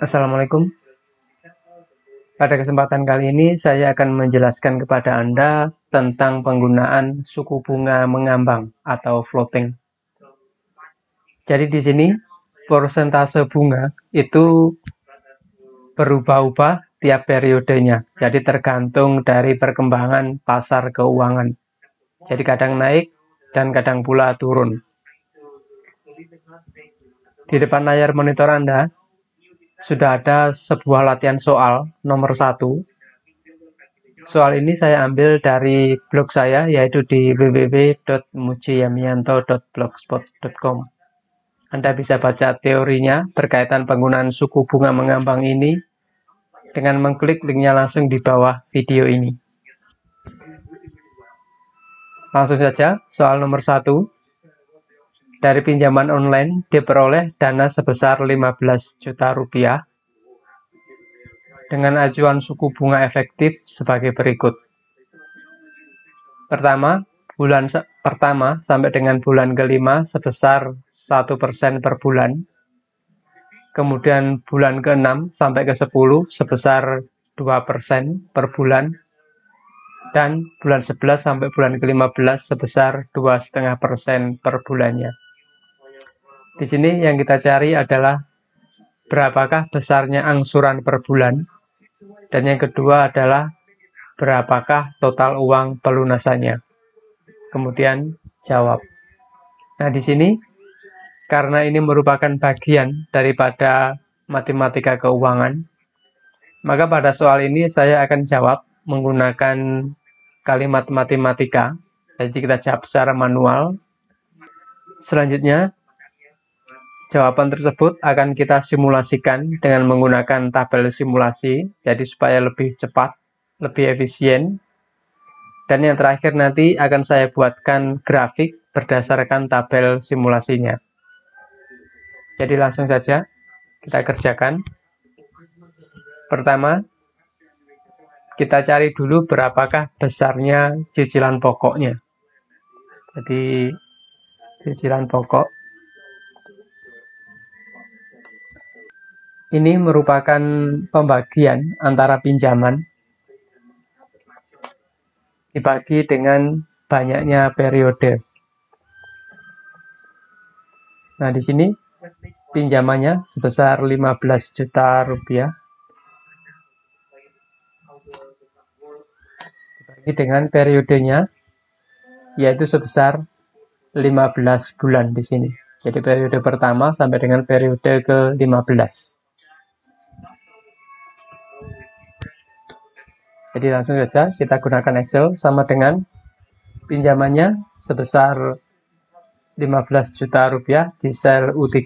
Assalamualaikum. Pada kesempatan kali ini saya akan menjelaskan kepada Anda tentang penggunaan suku bunga mengambang atau floating. Jadi di sini persentase bunga itu berubah-ubah tiap periodenya. Jadi tergantung dari perkembangan pasar keuangan. Jadi kadang naik dan kadang pula turun. Di depan layar monitor Anda sudah ada sebuah latihan soal nomor 1. Soal ini saya ambil dari blog saya, yaitu di www.mujiyamianto.blogspot.com. Anda bisa baca teorinya berkaitan penggunaan suku bunga mengambang ini dengan mengklik linknya langsung di bawah video ini. Langsung saja, soal nomor 1. Dari pinjaman online diperoleh dana sebesar 15 juta rupiah dengan acuan suku bunga efektif sebagai berikut. Pertama, bulan pertama sampai dengan bulan kelima sebesar 1% per bulan. Kemudian bulan ke-6 sampai ke-10 sebesar 2% per bulan. Dan bulan 11 sampai bulan ke-15 sebesar 2,5% per bulannya. Di sini yang kita cari adalah berapakah besarnya angsuran per bulan. Dan yang kedua adalah berapakah total uang pelunasannya. Kemudian jawab. Nah, di sini karena ini merupakan bagian daripada matematika keuangan, maka pada soal ini saya akan jawab menggunakan kalimat matematika. Jadi kita jawab secara manual. Selanjutnya, jawaban tersebut akan kita simulasikan dengan menggunakan tabel simulasi, jadi supaya lebih cepat, lebih efisien. Dan yang terakhir nanti akan saya buatkan grafik berdasarkan tabel simulasinya. Jadi langsung saja kita kerjakan. Pertama, kita cari dulu berapakah besarnya cicilan pokoknya. Jadi cicilan pokok ini merupakan pembagian antara pinjaman dibagi dengan banyaknya periode. Nah, di sini pinjamannya sebesar 15 juta rupiah dibagi dengan periodenya, yaitu sebesar 15 bulan di sini. Jadi periode pertama sampai dengan periode ke-15. Jadi langsung saja kita gunakan Excel sama dengan pinjamannya sebesar 15 juta rupiah di sel U3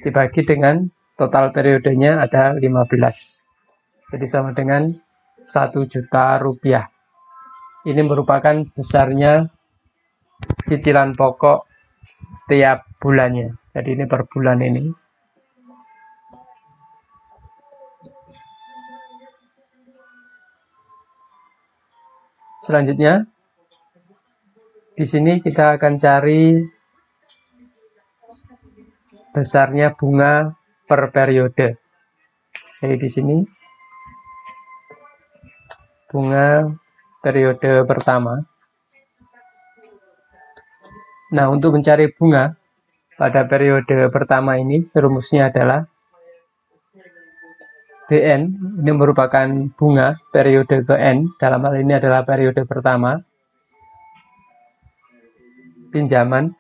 dibagi dengan total periodenya ada 15. Jadi sama dengan 1 juta rupiah. Ini merupakan besarnya cicilan pokok tiap bulannya. Jadi ini per bulan ini. Selanjutnya, di sini kita akan cari besarnya bunga per periode. Jadi di sini bunga periode pertama. Nah, untuk mencari bunga pada periode pertama ini, rumusnya adalah BN, ini merupakan bunga periode ke N, dalam hal ini adalah periode pertama, pinjaman,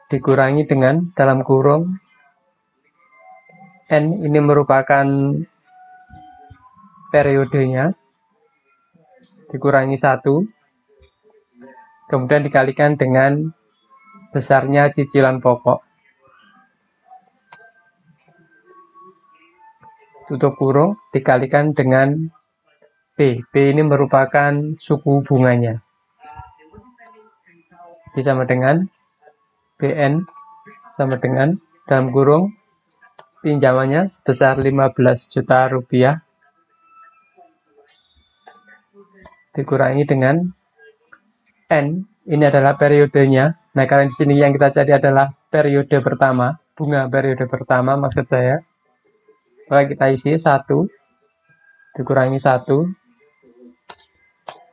dikurangi dengan dalam kurung, N ini merupakan periodenya, dikurangi 1, kemudian dikalikan dengan besarnya cicilan pokok. Tutup kurung dikalikan dengan B. B ini merupakan suku bunganya. Jadi sama dengan BN sama dengan dalam kurung pinjamannya sebesar 15 juta rupiah dikurangi dengan N, ini adalah periodenya. Nah, karena di sini yang kita cari adalah periode pertama, bunga periode pertama maksud saya. Maka kita isi 1 dikurangi 1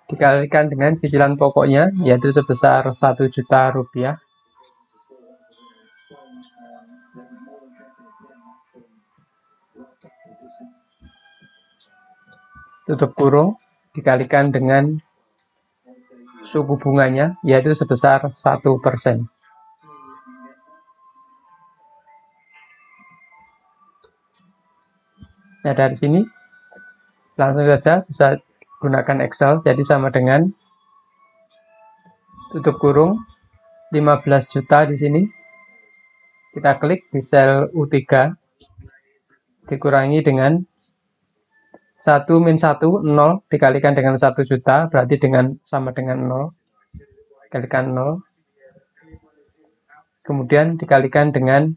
dikalikan dengan cicilan pokoknya, yaitu sebesar 1 juta rupiah. Tutup kurung, dikalikan dengan suku bunganya, yaitu sebesar 1%. Nah, dari sini langsung saja bisa gunakan Excel, jadi sama dengan tutup kurung 15 juta di sini. Kita klik di sel U3 dikurangi dengan 1 min 1 0 dikalikan dengan 1 juta berarti sama dengan 0. Dikalikan 0. Kemudian dikalikan dengan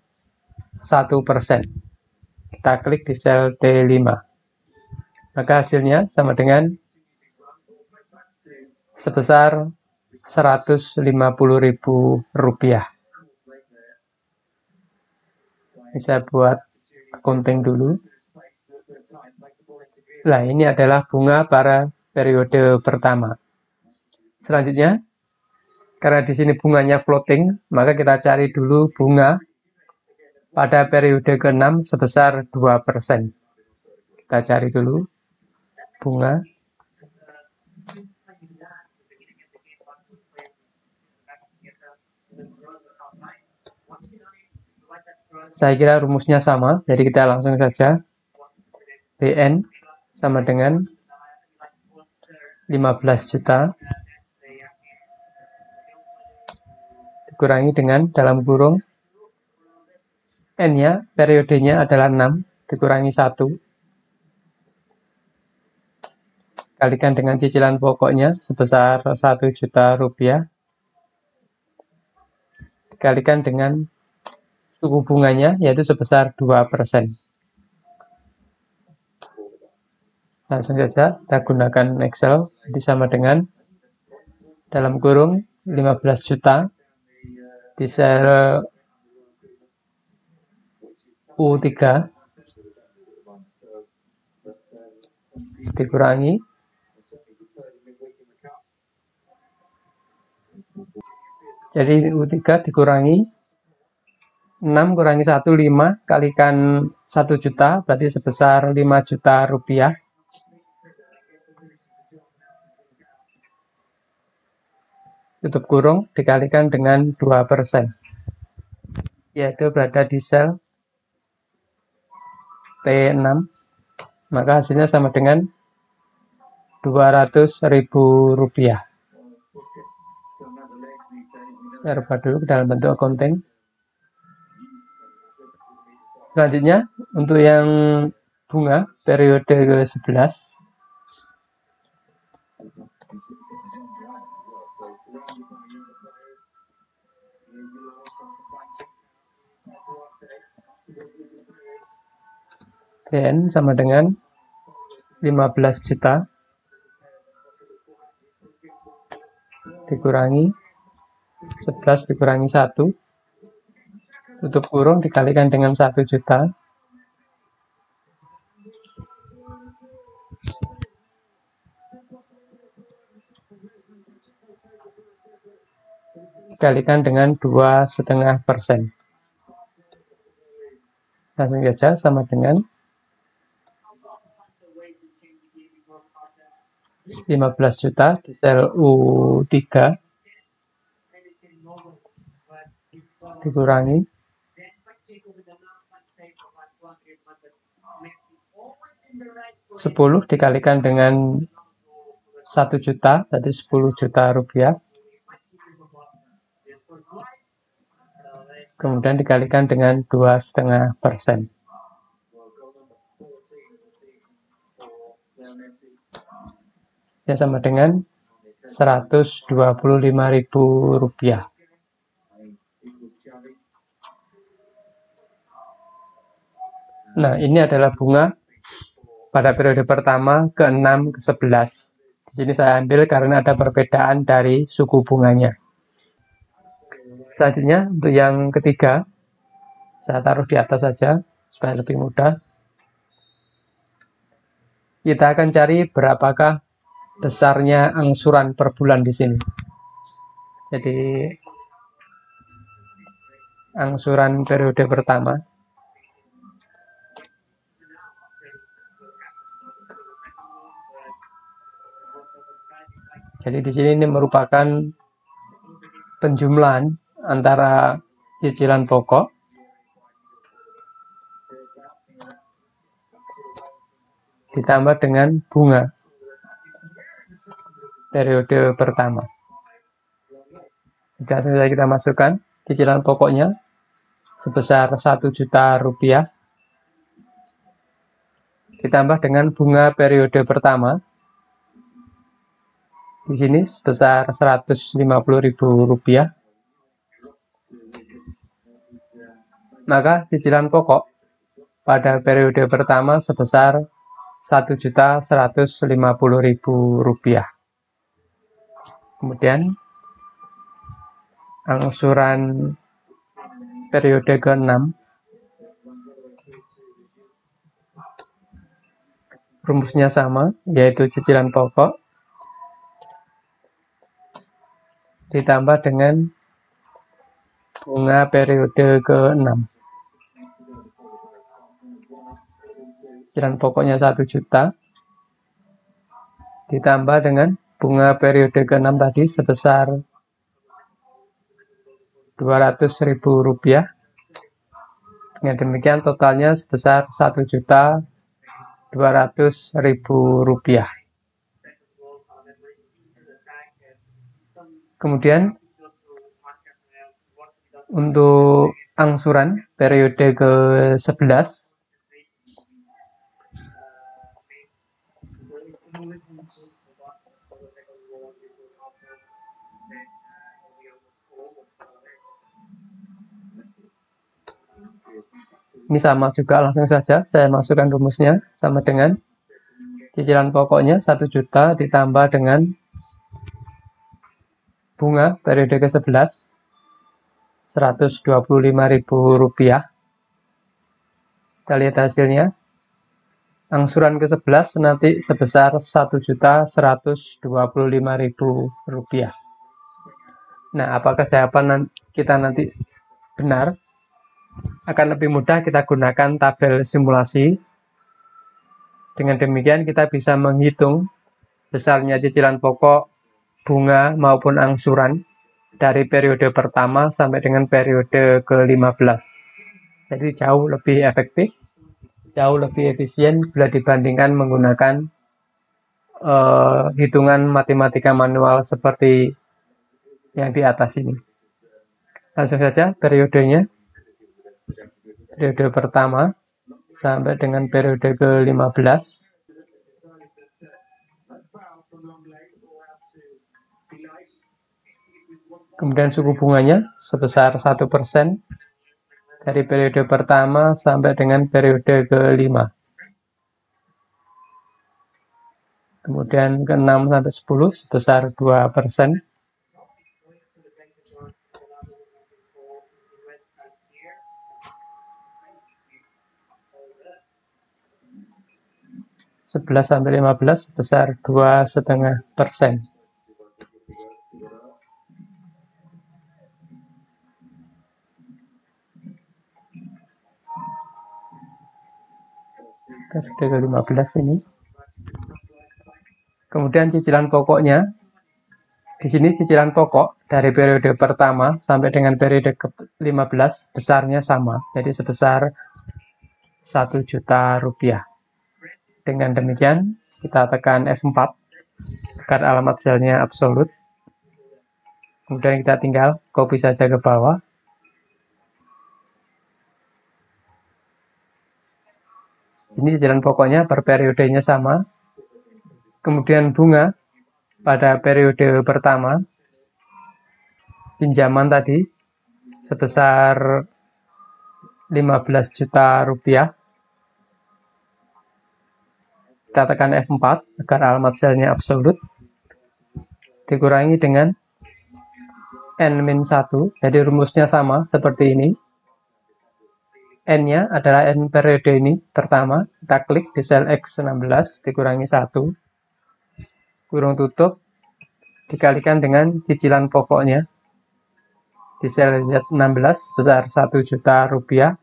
1%. Kita klik di sel D5. Maka hasilnya sama dengan sebesar Rp150.000. Ini saya buat accounting dulu. Nah, ini adalah bunga pada periode pertama. Selanjutnya, karena di sini bunganya floating, maka kita cari dulu bunga pada periode ke-6 sebesar 2%. Kita cari dulu bunga. Saya kira rumusnya sama, jadi kita langsung saja. BN sama dengan 15 juta dikurangi dengan dalam kurung N-nya, periodenya adalah 6, dikurangi 1. Kalikan dengan cicilan pokoknya sebesar 1 juta rupiah. Dikalikan dengan suku bunganya, yaitu sebesar 2%. Langsung saja kita gunakan Excel, jadi sama dengan dalam kurung 15 juta di sel U3 dikurangi jadi U3 dikurangi 6 kurangi 1, 5 kalikan 1 juta berarti sebesar 5 juta rupiah. Tutup kurung dikalikan dengan 2%, yaitu berada di sel T6, maka hasilnya sama dengan Rp200.000. Saya rubah dulu ke dalam bentuk accounting. Selanjutnya, untuk yang bunga periode ke-11, BN sama dengan 15 juta dikurangi 11 dikurangi 1, tutup kurung dikalikan dengan 1 juta. Dikalikan dengan 2,5%. Langsung saja sama dengan 15 juta di sel U3 dikurangi 10 dikalikan dengan 1 juta, berarti 10 juta rupiah. Kemudian dikalikan dengan 2,5%. Ya, sama dengan Rp125.000. Nah, ini adalah bunga pada periode pertama, ke-6, ke-11. Di sini saya ambil karena ada perbedaan dari suku bunganya. Selanjutnya, untuk yang ketiga, Saya taruh di atas saja supaya lebih mudah. Kita akan cari berapakah besarnya angsuran per bulan di sini. Jadi angsuran periode pertama. Jadi di sini ini merupakan penjumlahan antara cicilan pokok ditambah dengan bunga periode pertama. Langsung saja kita masukkan cicilan pokoknya sebesar 1 juta rupiah ditambah dengan bunga periode pertama di sini sebesar 150.000 rupiah. Maka cicilan pokok pada periode pertama sebesar 1.150.000 rupiah. Kemudian angsuran periode ke-6 rumusnya sama, yaitu cicilan pokok ditambah dengan bunga periode ke-6. Cicilan pokoknya 1 juta ditambah dengan bunga periode ke-6 tadi sebesar 200.000 rupiah. Dengan demikian totalnya sebesar 1.200.000 rupiah. Kemudian untuk angsuran periode ke-11 ini sama juga, langsung saja saya masukkan rumusnya sama dengan cicilan pokoknya 1 juta ditambah dengan bunga periode ke-11 125.000 rupiah. Kita lihat hasilnya. Angsuran ke-11 nanti sebesar 1.125.000 rupiah. Nah, apakah jawaban kita nanti benar? Akan lebih mudah kita gunakan tabel simulasi. Dengan demikian kita bisa menghitung besarnya cicilan pokok, bunga maupun angsuran dari periode pertama sampai dengan periode ke-15. Jadi jauh lebih efektif, jauh lebih efisien bila dibandingkan menggunakan hitungan matematika manual seperti yang di atas ini. Langsung saja periodenya. Periode pertama sampai dengan periode ke-15. Kemudian suku bunganya sebesar 1% dari periode pertama sampai dengan periode ke-5. Kemudian ke-6 sampai 10 sebesar 2%. Ke-11 sampai 15 sebesar 2,5%. Periode ke-15 ini. Kemudian cicilan pokoknya. Di sini cicilan pokok dari periode pertama sampai dengan periode ke-15 besarnya sama. Jadi sebesar 1 juta rupiah. Dengan demikian kita tekan F4 agar alamat selnya absolut. Kemudian kita tinggal copy saja ke bawah. Ini cicilan pokoknya per periodenya sama. Kemudian bunga pada periode pertama pinjaman tadi sebesar 15 juta rupiah. Kita tekan F4 agar alamat selnya absolut. Dikurangi dengan N-1. Jadi rumusnya sama seperti ini. N-nya adalah N periode ini pertama. Kita klik di sel X16 dikurangi 1. Kurung tutup. Dikalikan dengan cicilan pokoknya. Di sel Z16 sebesar 1 juta rupiah.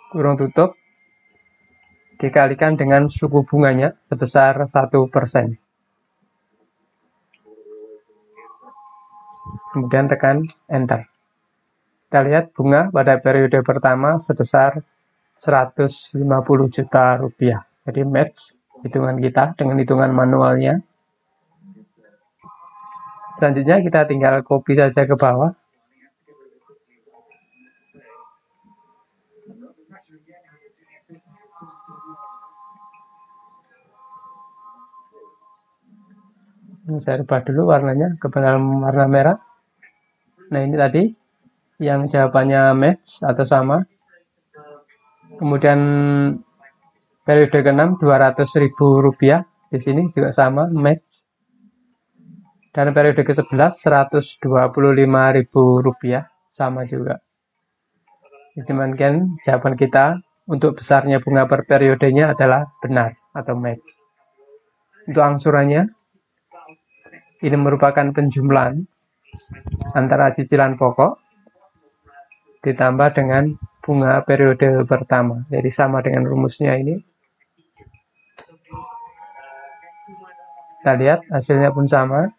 Kurung tutup. Dikalikan dengan suku bunganya sebesar 1%. Kemudian tekan Enter. Kita lihat bunga pada periode pertama sebesar 150 juta rupiah. Jadi match hitungan kita dengan hitungan manualnya. Selanjutnya kita tinggal copy saja ke bawah. Ini saya ubah dulu warnanya ke dalam warna merah. Nah, ini tadi yang jawabannya match atau sama. Kemudian periode ke-6 Rp200.000. Di sini juga sama match. Dan periode ke-11 Rp125.000 sama juga. Demikian jawaban kita untuk besarnya bunga per periodenya adalah benar atau match. Untuk angsurannya, ini merupakan penjumlahan antara cicilan pokok ditambah dengan bunga periode pertama. Jadi sama dengan rumusnya ini. Kita lihat hasilnya pun sama.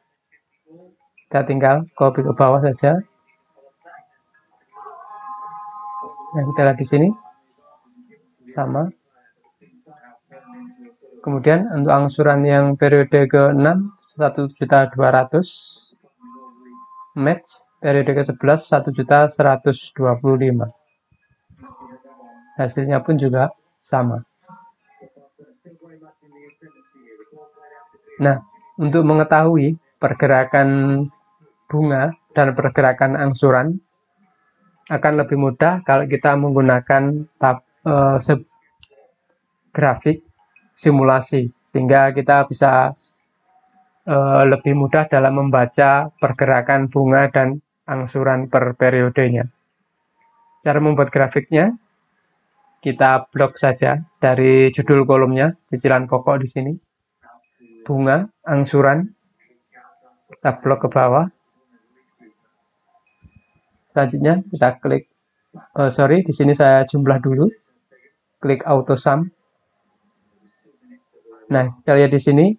Kita tinggal copy ke bawah saja. Nah, kita lihat di sini sama. Kemudian untuk angsuran yang periode ke-6 1.200.000 match, periode ke-11 1.125.000. Hasilnya pun juga sama. Nah, untuk mengetahui pergerakan bunga dan pergerakan angsuran akan lebih mudah kalau kita menggunakan grafik simulasi, sehingga kita bisa lebih mudah dalam membaca pergerakan bunga dan angsuran per periodenya. Cara membuat grafiknya, kita blok saja dari judul kolomnya, cicilan pokok di sini, bunga, angsuran, kita blok ke bawah. Selanjutnya kita klik, di sini saya jumlah dulu, klik auto sum. Nah, kita lihat di sini,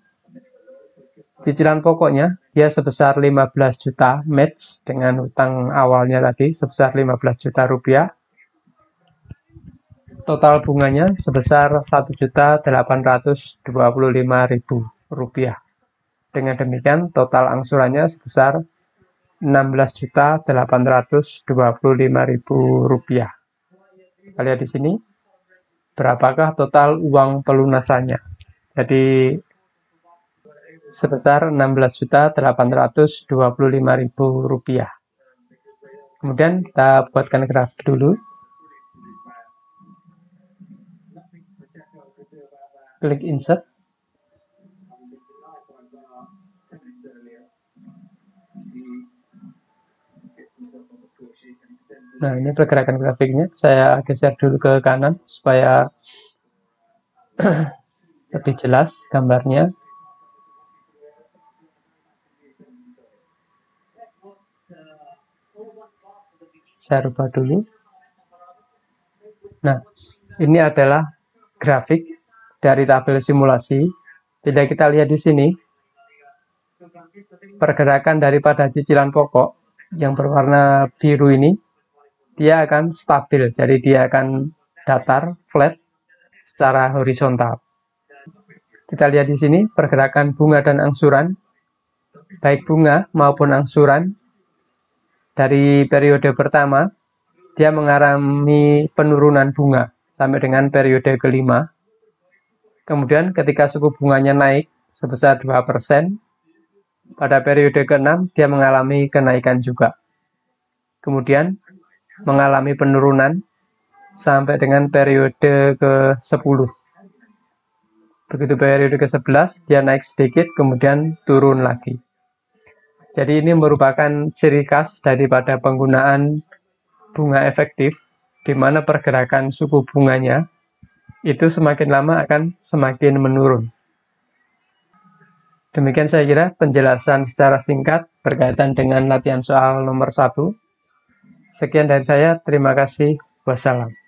cicilan pokoknya dia sebesar 15 juta match dengan utang awalnya tadi sebesar 15 juta rupiah. Total bunganya sebesar 1.825.000 rupiah. Dengan demikian total angsurannya sebesar 16.825.000 rupiah. Kita lihat di sini berapakah total uang pelunasannya. Jadi sebesar 16.825.000 rupiah. Kemudian kita buatkan grafik dulu. Klik insert. Nah, ini pergerakan grafiknya. Saya geser dulu ke kanan supaya lebih jelas gambarnya. Saya rubah dulu. Nah, ini adalah grafik dari tabel simulasi. Bila kita lihat di sini, pergerakan daripada cicilan pokok yang berwarna biru ini, dia akan stabil. Jadi dia akan datar, flat, secara horizontal. Kita lihat di sini pergerakan bunga dan angsuran, baik bunga maupun angsuran dari periode pertama, dia mengalami penurunan bunga sampai dengan periode kelima. Kemudian ketika suku bunganya naik sebesar 2%, pada periode ke-6 dia mengalami kenaikan juga. Kemudian mengalami penurunan sampai dengan periode ke-10. Begitu periode ke-11 dia naik sedikit kemudian turun lagi. Jadi ini merupakan ciri khas daripada penggunaan bunga efektif, di mana pergerakan suku bunganya itu semakin lama akan semakin menurun. Demikian saya kira penjelasan secara singkat berkaitan dengan latihan soal nomor 1. Sekian dari saya, terima kasih. Wassalam.